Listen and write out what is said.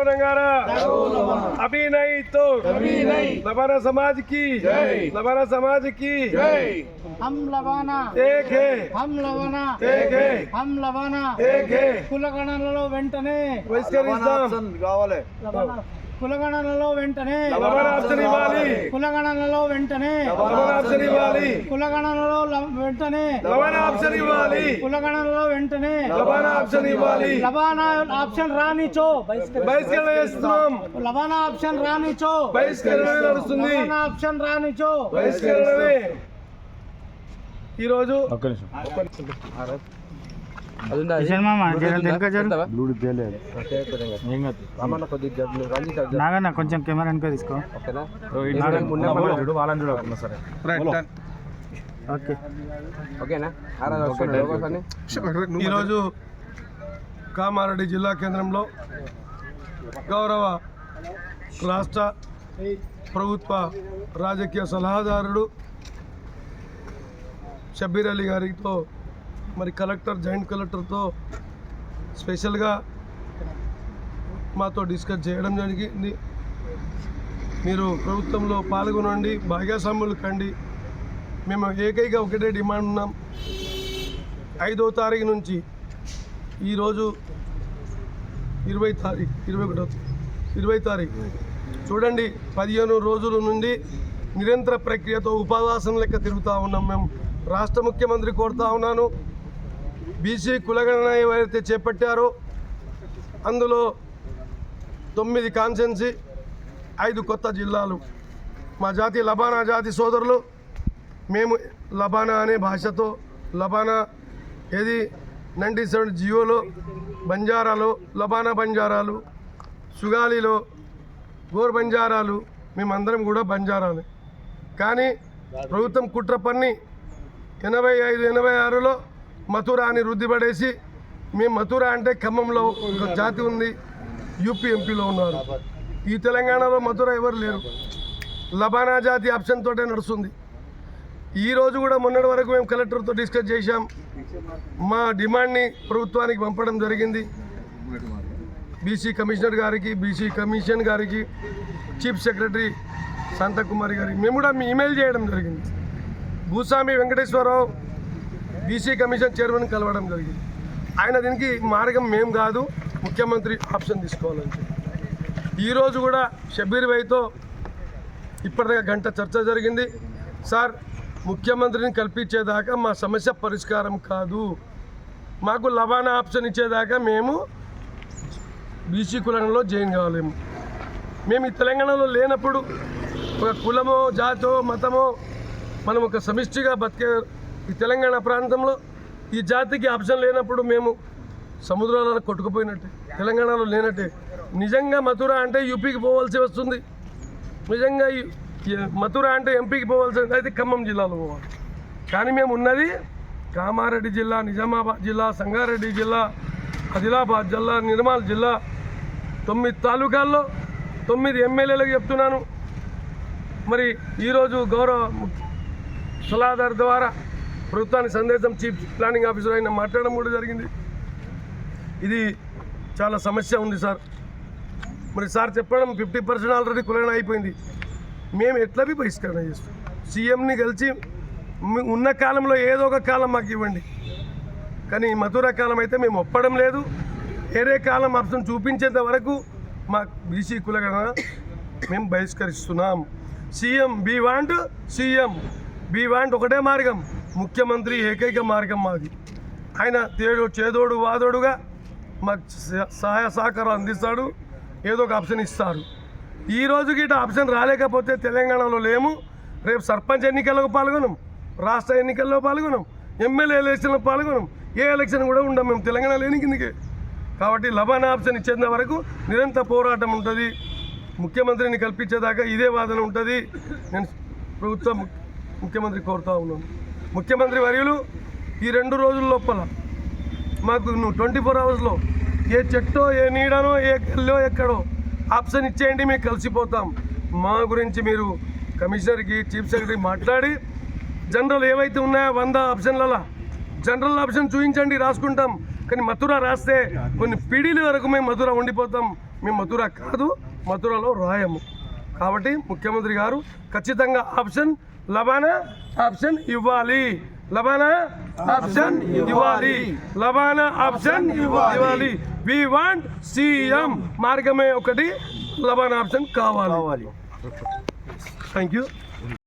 जाओ नंगारा, अभी नहीं तो लबाना समाज की जय, लबाना समाज की जय। हम लबाना एक है, हम लबाना एक है, हम लबाना एक है। కులగణనలో వెంటనే కులగణనలో వెంటనే లబానా ఆప్షన్ ఇవ్వాలి, కులగణనలో వెంటనే లబానా ఆప్షన్ ఇవ్వాలి, కులగణనలో వెంటనే లబానా ఆప్షన్ ఇవ్వాలి, కులగణనలో వెంటనే లబానా ఆప్షన్ ఇవ్వాలి। లబానా ఆప్షన్ రానిచో బహిష్కరణ చేస్తున్నాం, లబానా ఆప్షన్ రానిచో బహిష్కరణ నడుస్తుంది, లబానా ఆప్షన్ రానిచో బహిష్కరణమే। ఈరోజు నాగన్న కొంచెం కెమెరా వెనక తీసుకో ఈరోజు కామారెడ్డి జిల్లా కేంద్రంలో గౌరవ రాష్ట్ర ప్రభుత్వ రాజకీయ సలహాదారుడు షబ్బీర్ అలీ గారితో మరి కలెక్టర్ జాయింట్ కలెక్టర్తో స్పెషల్గా మాతో డిస్కస్ చేయడం జరిగింది। మీరు ప్రభుత్వంలో పాల్గొనండి, భాగస్వాములు కండి। మేము ఏకైక ఒకటే డిమాండ్ ఉన్నాం, 5వ తారీఖు నుంచి ఈరోజు 20 తారీఖు చూడండి, 15 రోజుల నుండి నిరంతర ప్రక్రియతో ఉపవాసం లెక్క తిరుగుతూ ఉన్నాం। మేము రాష్ట్ర ముఖ్యమంత్రి కోరుతా ఉన్నాను, బీసీ కులగణన ఏవైతే చేపట్టారో అందులో 9 కాన్స్టిట్యున్సీ 5 కొత్త జిల్లాలు, మా జాతి లబానా జాతి సోదరులు మేము లబానా అనే భాషతో లబానా ఏది 97 జియోలో బంజారాలో లబానా బంజారాలు, సుగాలిలో గోర్ బంజారాలు, మేమందరం కూడా బంజారాలే। కానీ ప్రభుత్వం కుట్ర పన్ని 85, 86లో మథురా అని రుద్దిపడేసి మేము మథురా అంటే ఖమ్మంలో ఒక జాతి ఉంది, యూపీ ఎంపీలో ఉన్నారు, ఈ తెలంగాణలో మథురా ఎవరు లేరు, లబానా జాతి ఆప్షన్ తోటే నడుస్తుంది। ఈరోజు కూడా మొన్నటి వరకు మేము కలెక్టర్తో డిస్కస్ చేశాం, మా డిమాండ్ని ప్రభుత్వానికి పంపడం జరిగింది, బీసీ కమిషనర్ గారికి, బీసీ కమిషన్ గారికి, చీఫ్ సెక్రటరీ శాంతకుమారి గారికి మేము కూడా ఈమెయిల్ చేయడం జరిగింది। భూస్వామి వెంకటేశ్వరరావు బీసీ కమిషన్ చైర్మన్ కలవడం జరిగింది, ఆయన దీనికి మార్గం మేము కాదు, ముఖ్యమంత్రి ఆప్షన్ తీసుకోవాలని చెప్పి ఈరోజు కూడా షబ్బీర్ భాయ్తో ఇప్పటిదాకా గంట చర్చ జరిగింది। సార్, ముఖ్యమంత్రిని కల్పించేదాకా మా సమస్య పరిష్కారం కాదు, మాకు లబానా ఆప్షన్ ఇచ్చేదాకా మేము బీసీ కులంలో జాయిన్ కావాలేము। మేము ఈ తెలంగాణలో లేనప్పుడు ఒక కులమో జాతో మతమో మనం ఒక సమిష్టిగా బతికే ఈ తెలంగాణ ప్రాంతంలో ఈ జాతికి ఆప్షన్ లేనప్పుడు మేము సముద్రాలలో కొట్టుకుపోయినట్టే, తెలంగాణలో లేనట్టే। నిజంగా మథురా అంటే యూపీకి పోవాల్సి వస్తుంది, నిజంగా మథురా అంటే ఎంపీకి పోవాల్సి అయితే ఖమ్మం జిల్లాలో పోవాలి, కానీ మేము ఉన్నది కామారెడ్డి జిల్లా, నిజామాబాద్ జిల్లా, సంగారెడ్డి జిల్లా, ఆదిలాబాద్ జిల్లా, నిర్మల్ జిల్లా, 9 తాలూకాల్లో 9 ఎమ్మెల్యేలకు చెప్తున్నాను। మరి ఈరోజు గౌరవ సలహాదారు ద్వారా ప్రభుత్వానికి సందేశం చీఫ్ ప్లానింగ్ ఆఫీసర్ అయినా మాట్లాడడం కూడా జరిగింది। ఇది చాలా సమస్య ఉంది సార్, మరి సార్ చెప్పడం 50% ఆల్రెడీ కులగణన అయిపోయింది, మేము ఎట్లా బహిష్కరణ చేస్తాం? సీఎంని కలిసి ఉన్న కాలంలో ఏదో ఒక కాలం మాకు ఇవ్వండి, కానీ మథురా కాలం అయితే మేము ఒప్పడం లేదు, వేరే కాలం ఆప్షన్ చూపించేంత వరకు మా బీసీ కులగణన మేము బహిష్కరిస్తున్నాం। సీఎం బీ వాంట్ ఒకటే మార్గం, ముఖ్యమంత్రి ఏకైక మార్గం మాది, ఆయన చేదోడు వాదోడుగా మాకు సహాయ సహకారాలు అందిస్తాడు, ఏదో ఒక ఆప్షన్ ఇస్తారు। ఈ రోజుకి ఇటు ఆప్షన్ రాలేకపోతే తెలంగాణలో లేము, రేపు సర్పంచ్ ఎన్నికల్లో పాల్గొనం, రాష్ట్ర ఎన్నికల్లో పాల్గొనం, ఎమ్మెల్యే ఎలక్షన్లో పాల్గొనం, ఏ ఎలక్షన్ కూడా ఉండం మేము తెలంగాణ లేని కిందకే। కాబట్టి లబానా ఆప్షన్ ఇచ్చేంత వరకు నిరంతర పోరాటం ఉంటుంది, ముఖ్యమంత్రిని కల్పించేదాకా ఇదే వాదన ఉంటుంది। నేను ప్రభుత్వం ముఖ్యమంత్రి కోరుతా ఉన్నాను, ముఖ్యమంత్రి వర్యులు ఈ 2 రోజుల లోపల మాకు 24 అవర్స్లో ఏ చెట్టో ఏ నీడనో ఏ గల్లో ఎక్కడో ఆప్షన్ ఇచ్చేయండి, మేము కలిసిపోతాం। మా గురించి మీరు కమిషనర్కి చీఫ్ సెక్రటరీ మాట్లాడి జనరల్ ఏవైతే ఉన్నాయో 100 ఆప్షన్లలో జనరల్ ఆప్షన్ చూపించండి, రాసుకుంటాం, కానీ మథురా రాస్తే కొన్ని పీడీల వరకు మేము మథురా ఉండిపోతాం, మేము మథుర కాదు, మథురలో రాయము. కాబట్టి ముఖ్యమంత్రి గారు ఖచ్చితంగా ఆప్షన్ లబానా ఆప్షన్ ఇవ్వాలి, లబానా ఆప్షన్ ఇవ్వాలి, లబానా ఆప్షన్ ఇవ్వాలి. We want CM. మార్గమే ఒకటి, లబానా ఆప్షన్ కావాలి. Thank you.